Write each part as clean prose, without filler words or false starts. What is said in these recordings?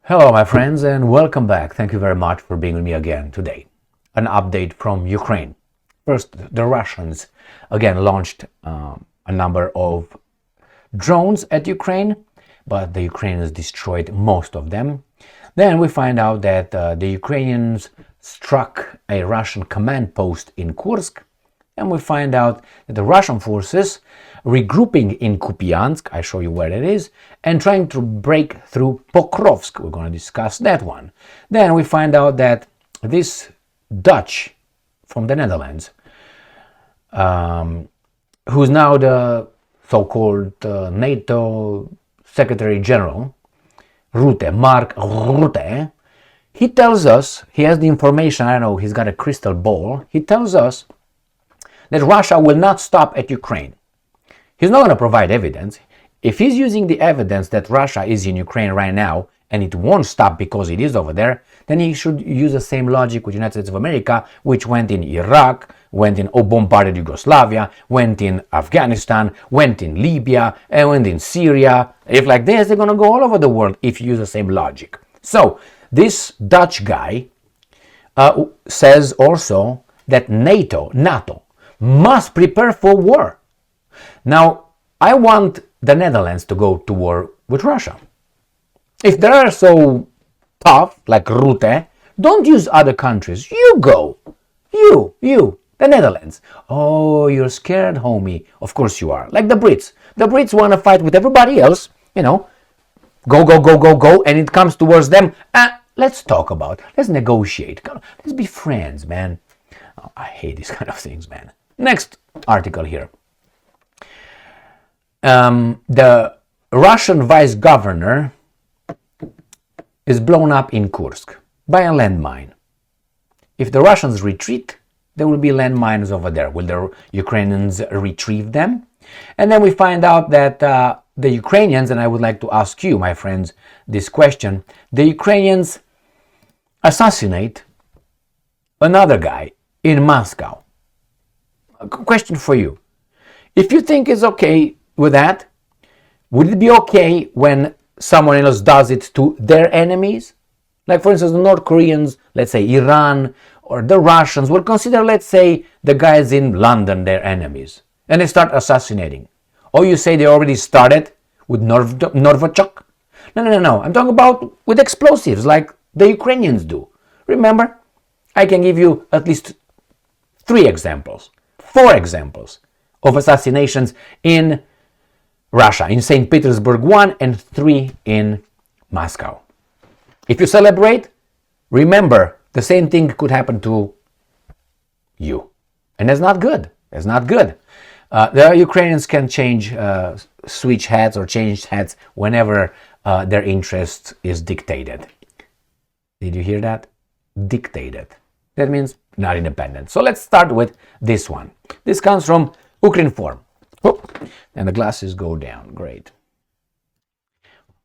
Hello my friends and welcome back. Thank you very much for being with me again today. An update from Ukraine. First, the Russians again launched a number of drones at Ukraine, but the Ukrainians destroyed most of them. Then we find out that the Ukrainians struck a Russian command post in Kursk, and we find out that the Russian forces regrouping in Kupiansk, I show you where it is, and trying to break through Pokrovsk. We're going to discuss that one. Then we find out that this Dutch from the Netherlands, who's now the so-called NATO Secretary General, Rutte, Mark Rutte, he tells us, he has the information, I don't know, he's got a crystal ball, he tells us that Russia will not stop at Ukraine. He's not going to provide evidence. If he's using the evidence that Russia is in Ukraine right now and it won't stop because it is over there, then he should use the same logic with the United States of America, which went in Iraq, went in bombarded Yugoslavia, went in Afghanistan, went in Libya, and went in Syria. If like this, they're going to go all over the world if you use the same logic. So this Dutch guy says also that NATO must prepare for war. Now, I want the Netherlands to go to war with Russia. If they are so tough, like Rutte, don't use other countries. You go. You, the Netherlands. Oh, you're scared, homie. Of course you are. Like the Brits. The Brits want to fight with everybody else, go, and it comes towards them. Let's talk about, let's negotiate. Let's be friends, man. Oh, I hate these kind of things, man. Next article here. The Russian vice governor is blown up in Kursk by a landmine. If the Russians retreat, there will be landmines over there. Will the Ukrainians retrieve them? And then we find out that the Ukrainians, and I would like to ask you, my friends, this question, the Ukrainians assassinate another guy in Moscow. A question for you. If you think it's okay with that, would it be okay when someone else does it to their enemies? Like for instance, the North Koreans, let's say Iran, or the Russians will consider, let's say, the guys in London their enemies, and they start assassinating. Or you say they already started with Novichok? No. I'm talking about with explosives like the Ukrainians do. Remember, I can give you at least 4 examples of assassinations in Russia, in St. Petersburg 1 and 3 in Moscow. If you celebrate, remember the same thing could happen to you. And that's not good. The Ukrainians can switch hats or change hats whenever their interest is dictated. Did you hear that? Dictated. That means not independent. So let's start with this one. This comes from Ukr Front. Oh, and the glasses go down. Great.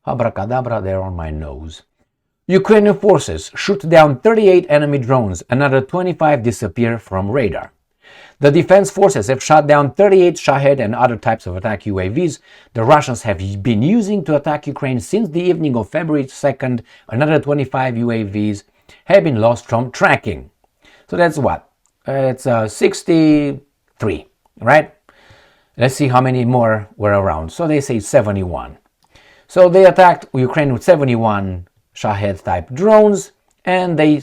Abracadabra, they're on my nose. Ukrainian forces shoot down 38 enemy drones. Another 25 disappear from radar. The defense forces have shot down 38 Shahed and other types of attack UAVs the Russians have been using to attack Ukraine since the evening of February 2nd. Another 25 UAVs have been lost from tracking. So that's what? It's 63, right? Let's see how many more were around. So they say 71. So they attacked Ukraine with 71 Shahed-type drones, and they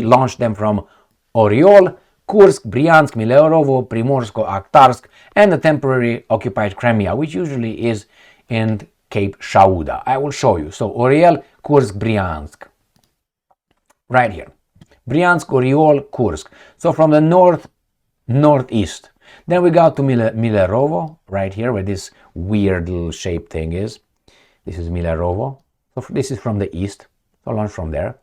launched them from Oriol, Kursk, Bryansk, Milerovo, Primorsko-Akhtarsk, and the temporary occupied Crimea, which usually is in Cape Shauda. I will show you. So Oriol, Kursk, Bryansk. Right here. Bryansk, Oriol, Kursk. So from the northeast. Then we got to Milerovo, right here, where this weird little shaped thing is. This is Milerovo. So this is from the east. So launch from there.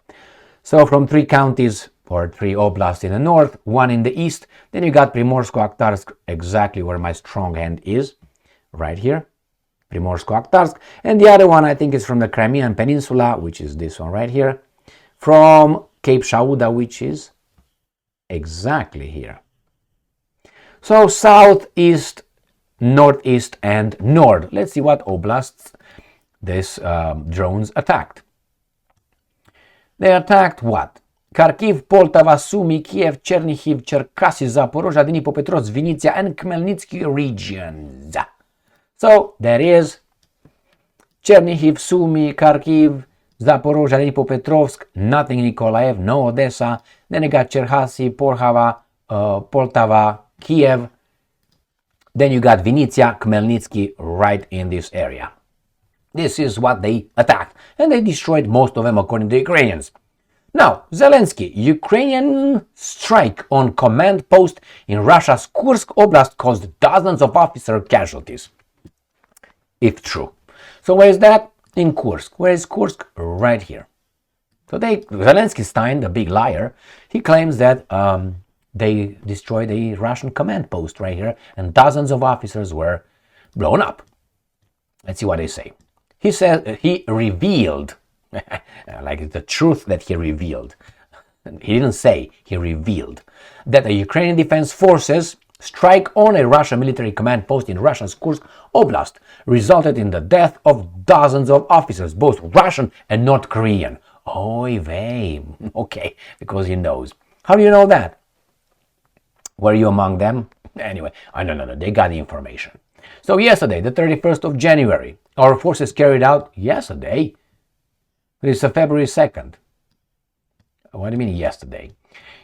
So from 3 counties, or 3 oblasts in the north, 1 in the east. Then you got Primorsko-Akhtarsk, exactly where my strong hand is, right here. Primorsko-Akhtarsk. And the other one, I think, is from the Crimean Peninsula, which is this one right here. From Cape Shauda, which is exactly here. So southeast, northeast, and north. Let's see what oblasts these drones attacked. They attacked what? Kharkiv, Poltava, Sumy, Kiev, Chernihiv, Cherkasy, Zaporozhye, Dnipropetrovsk, Vinnytsia, and Khmelnytsky regions. So there is Chernihiv, Sumy, Kharkiv, Zaporozhye, Dnipropetrovsk, nothing in Nikolaev, no Odessa. Then you got Cherkasy, Porhava, Poltava, Kiev. Then you got Vinnytsia, Khmelnytsky right in this area. This is what they attacked, and they destroyed most of them according to the Ukrainians. Now, Zelenskyy, Ukrainian strike on command post in Russia's Kursk Oblast caused dozens of officer casualties. If true. So where is that? In Kursk. Where is Kursk? Right here. So Zelenskyy, the big liar, he claims that they destroyed a Russian command post right here, and dozens of officers were blown up. Let's see what they say. He said he revealed, like the truth that he revealed. He didn't say, he revealed that the Ukrainian Defense Forces strike on a Russian military command post in Russia's Kursk Oblast resulted in the death of dozens of officers, both Russian and North Korean. Oy vey. Okay, because he knows. How do you know that? Were you among them? Anyway, no, they got the information. So yesterday, the 31st of January, our forces carried out, yesterday? It's February 2nd. What do you mean yesterday?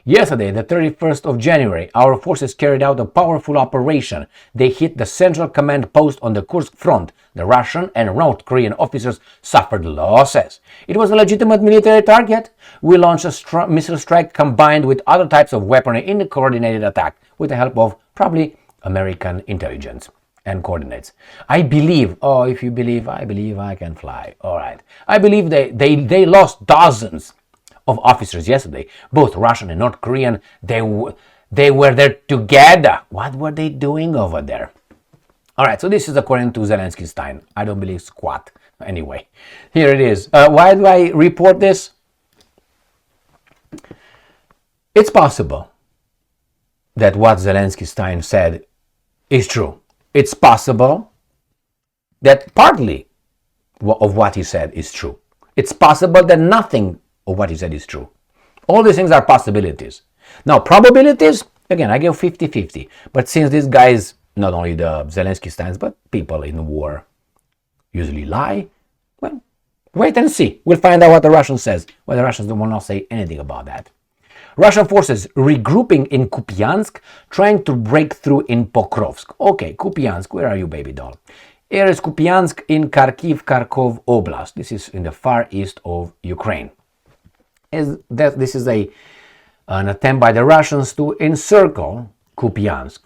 Yesterday, the 31st of January, our forces carried out a powerful operation. They hit the central command post on the Kursk Front. The Russian and North Korean officers suffered losses. It was a legitimate military target. We launched a missile strike combined with other types of weaponry in a coordinated attack with the help of probably American intelligence and coordinates. I believe, if you believe, I can fly. All right. I believe they lost dozens of officers yesterday, both Russian and North Korean. They were there together. What were they doing over there? All right, so this is according to Zelenskyy. I don't believe squat. Anyway, here it is. Why do I report this? It's possible that what Zelenskyy said is true. It's possible that partly of what he said is true. It's possible that nothing of what he said is true. All these things are possibilities. Now, probabilities, again, I give 50-50. But since these guys, not only the Zelenskyy, but people in war usually lie, well, wait and see. We'll find out what the Russian says. Well, the Russians will not say anything about that. Russian forces regrouping in Kupiansk, trying to break through in Pokrovsk. Okay, Kupiansk, where are you, baby doll? Here is Kupiansk in Kharkiv Oblast. This is in the far east of Ukraine. This is an attempt by the Russians to encircle Kupiansk.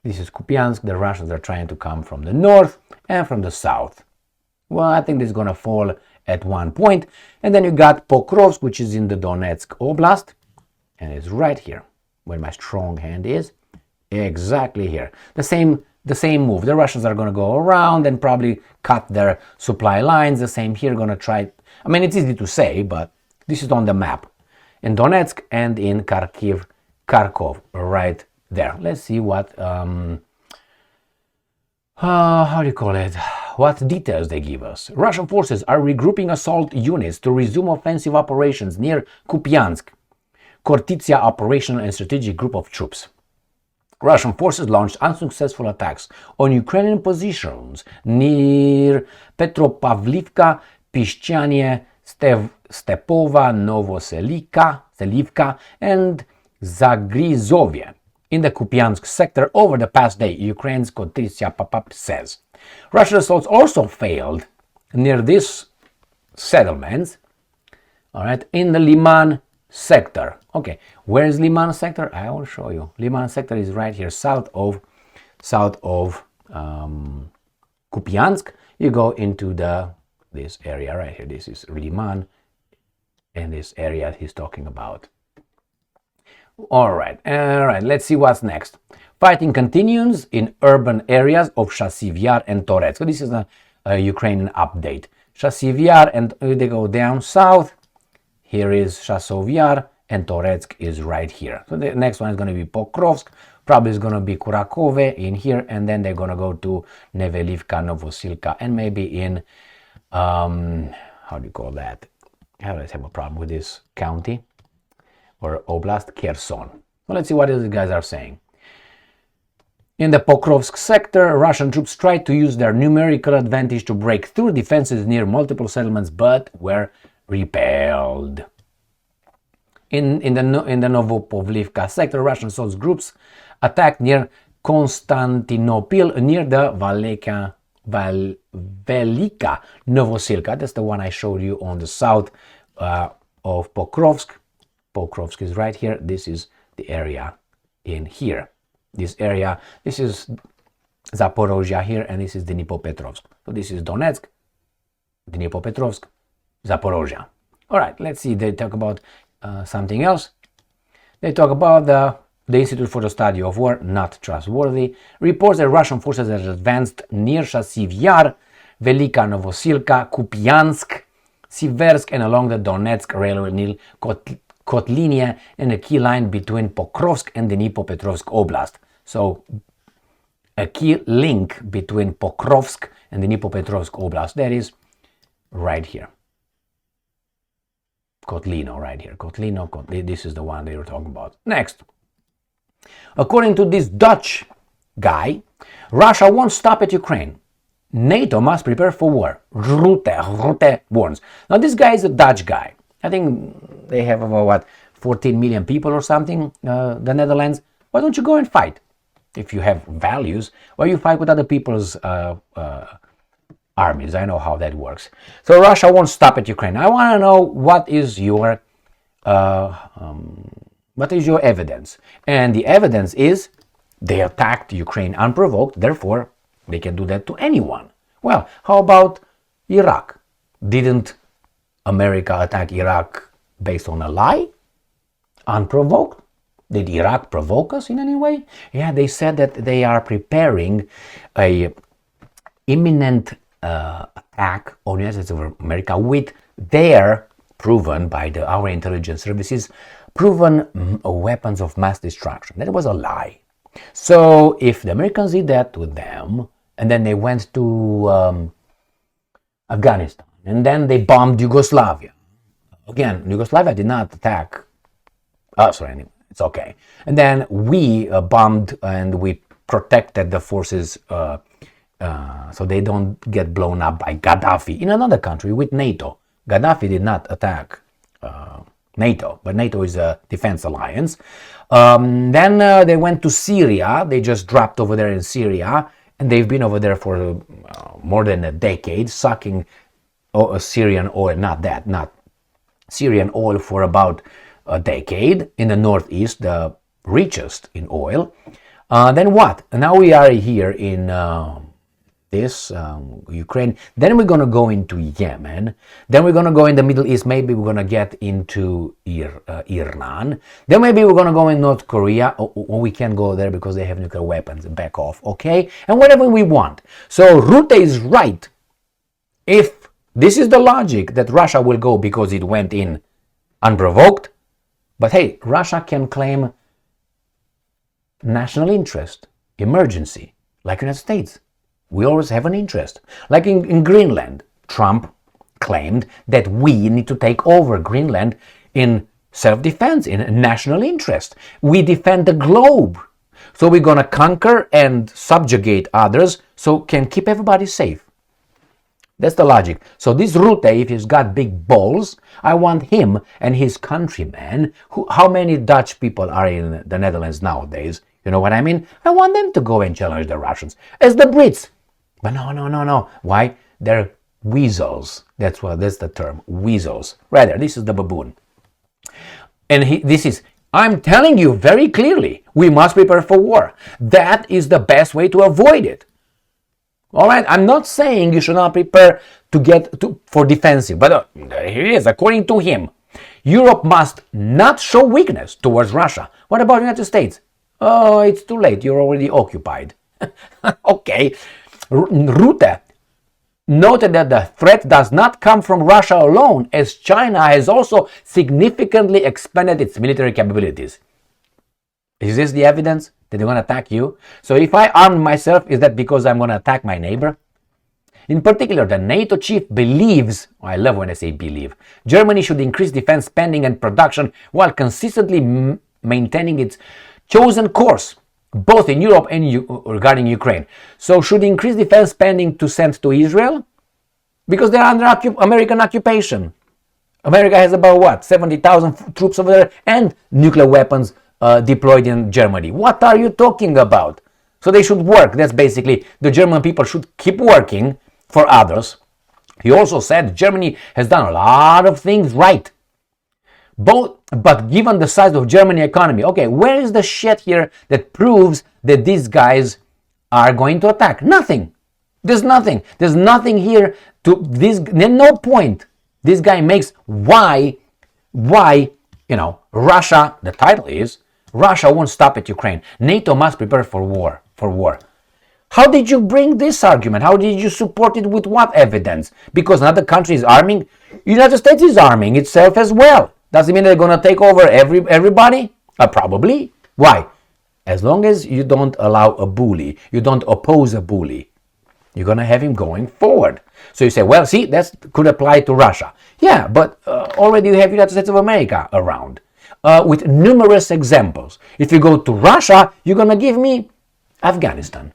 This is Kupiansk. The Russians are trying to come from the north and from the south. Well, I think this is going to fall at one point. And then you got Pokrovsk, which is in the Donetsk Oblast. And it's right here, where my strong hand is. Exactly here. The same move. The Russians are going to go around and probably cut their supply lines. The same here, going to try. I mean, it's easy to say, but this is on the map. In Donetsk and in Kharkov, right there. Let's see what, how do you call it? What details they give us. Russian forces are regrouping assault units to resume offensive operations near Kupiansk. Kortitsia operational and strategic group of troops. Russian forces launched unsuccessful attacks on Ukrainian positions near Petropavlivka, Piszczanie, Stepova, Novoselivka, and Zagrizovye in the Kupiansk sector over the past day, Ukraine's Kortitsia Papap says. Russian assaults also failed near these settlements, all right, in the Liman sector. Okay, where is Liman sector? I will show you. Liman sector is right here, south of Kupiansk. You go into this area right here. This is Liman, and this area he's talking about. All right. Let's see what's next. Fighting continues in urban areas of Chasiv Yar and Toretsk. So this is a Ukrainian update. Chasiv Yar, and they go down south. Here is Chasiv Yar, and Toretsk is right here. So the next one is going to be Pokrovsk. Probably is going to be Kurakove in here, and then they're going to go to Nevelivka, Novosilka, and maybe in how do you call that? I always have a problem with this county or oblast, Kherson. Well, let's see what these guys are saying. In the Pokrovsk sector, Russian troops tried to use their numerical advantage to break through defenses near multiple settlements, but were repelled. In the Novopovlivka sector, Russian assault groups attacked near Konstantinopil, near the Velika Novosilka. That's the one I showed you on the south of Pokrovsk. Pokrovsk is right here. This is the area in here. This area, this is Zaporozhye here, and this is Dnipropetrovsk. So this is Donetsk, Dnipropetrovsk, Zaporozhye. All right, let's see. They talk about something else. They talk about the Institute for the Study of War, not trustworthy, reports that Russian forces have advanced near Chasiv Yar, Velika Novosilka, Kupiansk, Siversk, and along the Donetsk railway near Kotlinia, and a key line between Pokrovsk and Dnipropetrovsk Oblast. So a key link between Pokrovsk and Dnipropetrovsk Oblast, that is right here. Kotlino right here. Kotlino, this is the one they were talking about. Next. According to this Dutch guy, Russia won't stop at Ukraine. NATO must prepare for war. Rutte warns. Now this guy is a Dutch guy. I think they have about 14 million people or something, the Netherlands. Why don't you go and fight? If you have values, why you fight with other people's armies? I know how that works. So Russia won't stop at Ukraine. I want to know what is your evidence? And the evidence is they attacked Ukraine unprovoked, therefore they can do that to anyone. Well, how about Iraq? Didn't America attack Iraq based on a lie? Unprovoked? Did Iraq provoke us in any way? Yeah, they said that they are preparing a imminent attack on the United States of America with their proven by our intelligence services proven weapons of mass destruction. That was a lie. So if the Americans did that to them, and then they went to Afghanistan, and then they bombed Yugoslavia. Again, Yugoslavia did not attack us or anyone. It's okay. And then we bombed and we protected the forces so they don't get blown up by Gaddafi in another country with NATO. Gaddafi did not attack NATO, but NATO is a defense alliance. Then they went to Syria. They just dropped over there in Syria, and they've been over there for more than a decade, sucking Syrian oil, not Syrian oil for about a decade in the northeast, the richest in oil. Then what? Now we are here in Ukraine. Then we're going to go into Yemen. Then we're going to go in the Middle East. Maybe we're going to get into Iran. Then maybe we're going to go in North Korea. Or we can't go there because they have nuclear weapons. Back off, okay? And whatever we want. So Rutte is right. If this is the logic that Russia will go because it went in unprovoked, but hey, Russia can claim national interest, emergency, like United States. We always have an interest. Like in Greenland, Trump claimed that we need to take over Greenland in self-defense, in national interest. We defend the globe. So we're going to conquer and subjugate others so can keep everybody safe. That's the logic. So this Rutte, if he's got big balls, I want him and his countrymen, how many Dutch people are in the Netherlands nowadays? You know what I mean? I want them to go and challenge the Russians as the Brits. But no. Why? They're weasels. That's the term, weasels. Rather, this is the baboon. And I'm telling you very clearly, we must prepare for war. That is the best way to avoid it. All right, I'm not saying you should not prepare for defensive, but here it is. According to him, Europe must not show weakness towards Russia. What about the United States? Oh, it's too late. You're already occupied. Okay. Rutte noted that the threat does not come from Russia alone, as China has also significantly expanded its military capabilities. Is this the evidence that they're going to attack you? So if I arm myself, is that because I'm going to attack my neighbor? In particular, the NATO chief believes, I love when I say believe, Germany should increase defense spending and production while consistently maintaining its chosen course, both in Europe and regarding Ukraine. So should increase defense spending to send to Israel? Because they're under American occupation. America has about what? 70,000 troops over there and nuclear weapons deployed in Germany. What are you talking about? So they should work. That's basically, the German people should keep working for others. He also said Germany has done a lot of things right. But given the size of German economy, okay, where is the shit here that proves that these guys are going to attack? Nothing. There's nothing. There's nothing here to this. No point this guy makes why, Russia, the title is, Russia won't stop at Ukraine. NATO must prepare for war. How did you bring this argument? How did you support it? With what evidence? Because another country is arming? United States is arming itself as well. Does it mean they're going to take over everybody? Probably. Why? As long as you don't allow a bully, you don't oppose a bully, you're going to have him going forward. So you say, well, see, that could apply to Russia. Yeah, but already you have United States of America around with numerous examples. If you go to Russia, you're going to give me Afghanistan.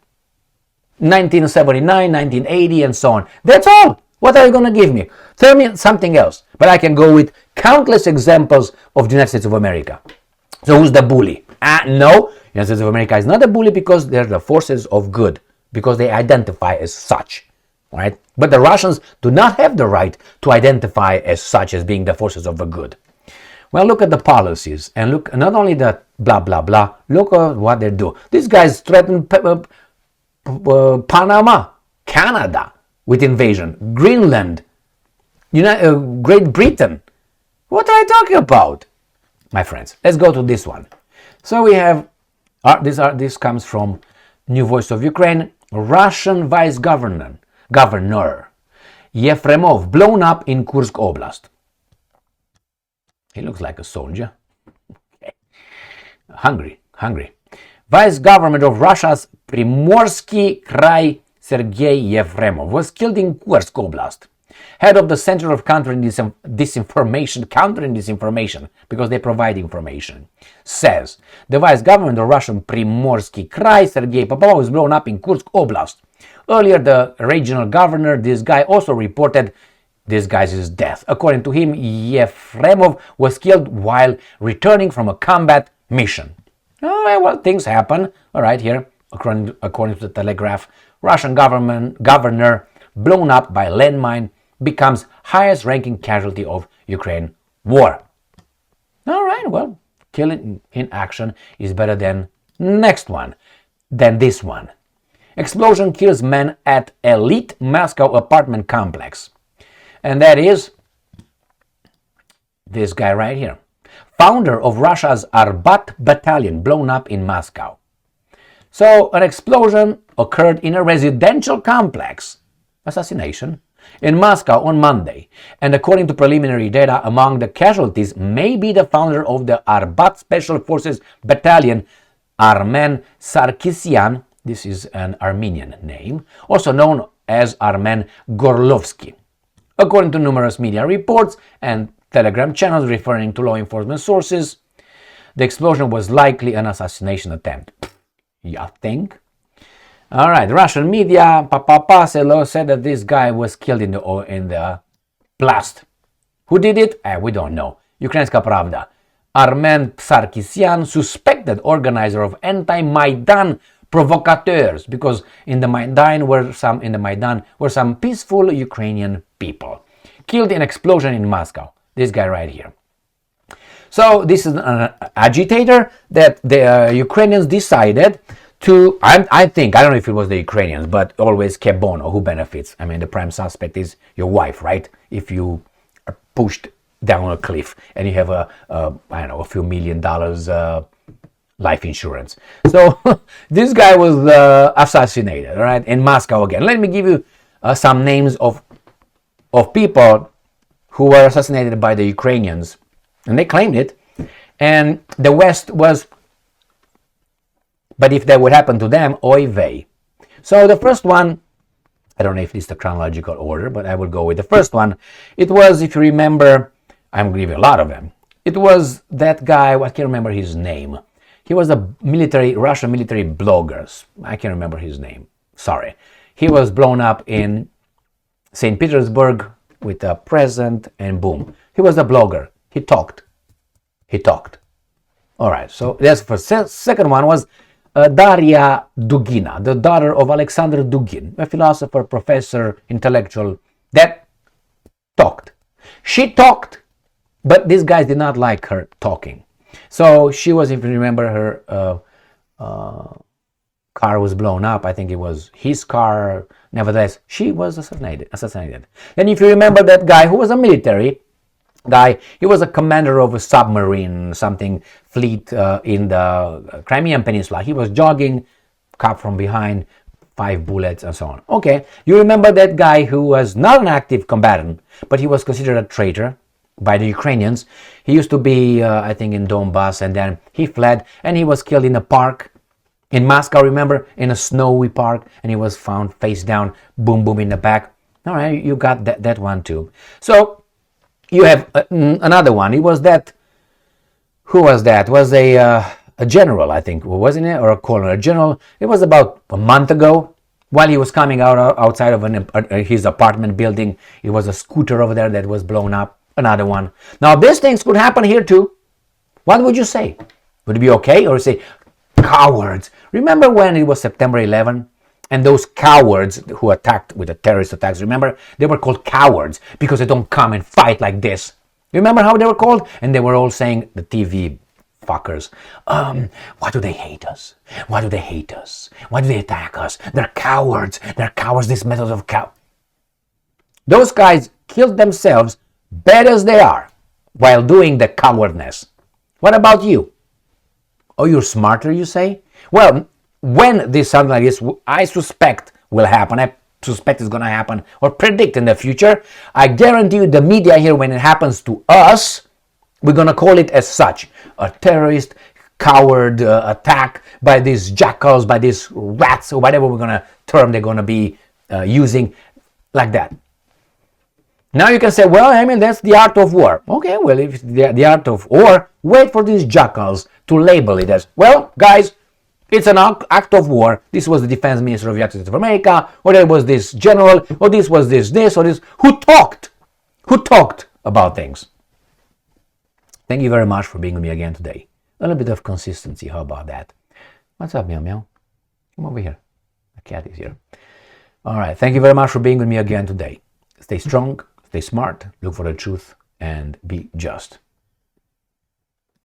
1979, 1980, and so on. That's all. What are you going to give me? Tell me something else. But I can go with countless examples of the United States of America. So who's the bully? No, United States of America is not a bully because they're the forces of good, because they identify as such, right? But the Russians do not have the right to identify as such, as being the forces of the good. Well, look at the policies, and look not only the blah, blah, blah, look at what they do. These guys threaten Panama, Canada with invasion, Greenland, Great Britain. What are I talking about? My friends, let's go to this one. So we have, this comes from New Voice of Ukraine, Russian Vice Governor Yefremov blown up in Kursk Oblast. He looks like a soldier. Okay. Hungry. Vice Governor of Russia's Primorsky Krai Sergei Yefremov was killed in Kursk Oblast. Head of the Center of Countering Disinformation, because they provide information, says the Vice Governor of Russian Primorsky Krai Sergei Popov was blown up in Kursk Oblast. Earlier, the regional governor, this guy, also reported this guy's death. According to him, Yefremov was killed while returning from a combat mission. Oh, well, things happen. All right, here, according to the Telegraph, Russian governor blown up by landmine becomes highest ranking casualty of Ukraine war. All right, well, killing in action is better than this one. Explosion kills man at elite Moscow apartment complex. And that is this guy right here. Founder of Russia's Arbat battalion blown up in Moscow. So an explosion occurred in a residential complex, Assassination, in Moscow on Monday. And according to preliminary data, among the casualties may be the founder of the Arbat Special Forces Battalion, Armen Sarkisian. This is an Armenian name, also known as Armen Gorlovsky. According to numerous media reports and Telegram channels referring to law enforcement sources, the explosion was likely an assassination attempt. You think? All right, Russian media said that this guy was killed in the blast. Who did it? We don't know. Ukrainska Pravda. Armen Sarkisian, suspected organizer of anti-Maidan provocateurs, because in the Maidan were some peaceful Ukrainian people killed in explosion in Moscow. This guy right here. So this is an agitator that the Ukrainians decided to, I think, I don't know if it was the Ukrainians, but always que bono, who benefits? I mean, the prime suspect is your wife, right? If you are pushed down a cliff and you have a few $1 million life insurance. So this guy was assassinated, right, in Moscow again. Let me give you some names of people who were assassinated by the Ukrainians, and they claimed it, and the West was, but if that would happen to them, oy vey. So the first one I don't know if it's the chronological order, but I will go with the first one. It was, if you remember, I'm going to give you a lot of them. It was that guy, I can't remember his name. He was a Russian military blogger. I can't remember his name. Sorry. He was blown up in St. Petersburg with a present and boom. He was a blogger. He talked. All right, so that's for second one was Daria Dugina, the daughter of Alexander Dugin, a philosopher, professor, intellectual that talked. She talked, but these guys did not like her talking. So she was, if you remember, her car was blown up. I think it was his car. Nevertheless, she was assassinated. Then if you remember that guy who was a military guy, he was a commander of a submarine, something fleet in the Crimean Peninsula. He was jogging, caught from behind, 5 bullets and so on. Okay, you remember that guy who was not an active combatant, but he was considered a traitor by the Ukrainians. He used to be, I think, in Donbass, and then he fled, and he was killed in a park in Moscow, remember, in a snowy park, and he was found face down, boom, boom in the back. All right, you got that one too. So you have another one. It was that, who was that? Was a general, I think, wasn't it? Or a colonel, a general. It was about a month ago while he was coming outside of his apartment building. It was a scooter over there that was blown up. Another one. Now, these things could happen here too. What would you say? Would it be okay? Or say, cowards. Remember when it was September 11? And those cowards who attacked with the terrorist attacks, remember? They were called cowards because they don't come and fight like this. Remember how they were called? And they were all saying, the TV fuckers, why do they hate us? Why do they hate us? Why do they attack us? They're cowards. They're cowards, these methods of Those guys killed themselves, bad as they are, while doing the cowardness. What about you? Oh, you're smarter, you say? Well, when this something like this, I suspect will happen, I suspect it's going to happen, or predict in the future, I guarantee you the media here, when it happens to us, we're going to call it as such. A terrorist, coward attack by these jackals, by these rats, or whatever we're going to term they're going to be using, like that. Now you can say, well, I mean, that's the art of war. Okay, well, if it's the art of war, wait for these jackals to label it as, well, guys, it's an act of war. This was the defense minister of the United States of America, or there was this general, or this was this, or this. Who talked about things? Thank you very much for being with me again today. A little bit of consistency, how about that? What's up, meow meow? Come over here. The cat is here. All right, thank you very much for being with me again today. Stay strong, stay smart, look for the truth, and be just.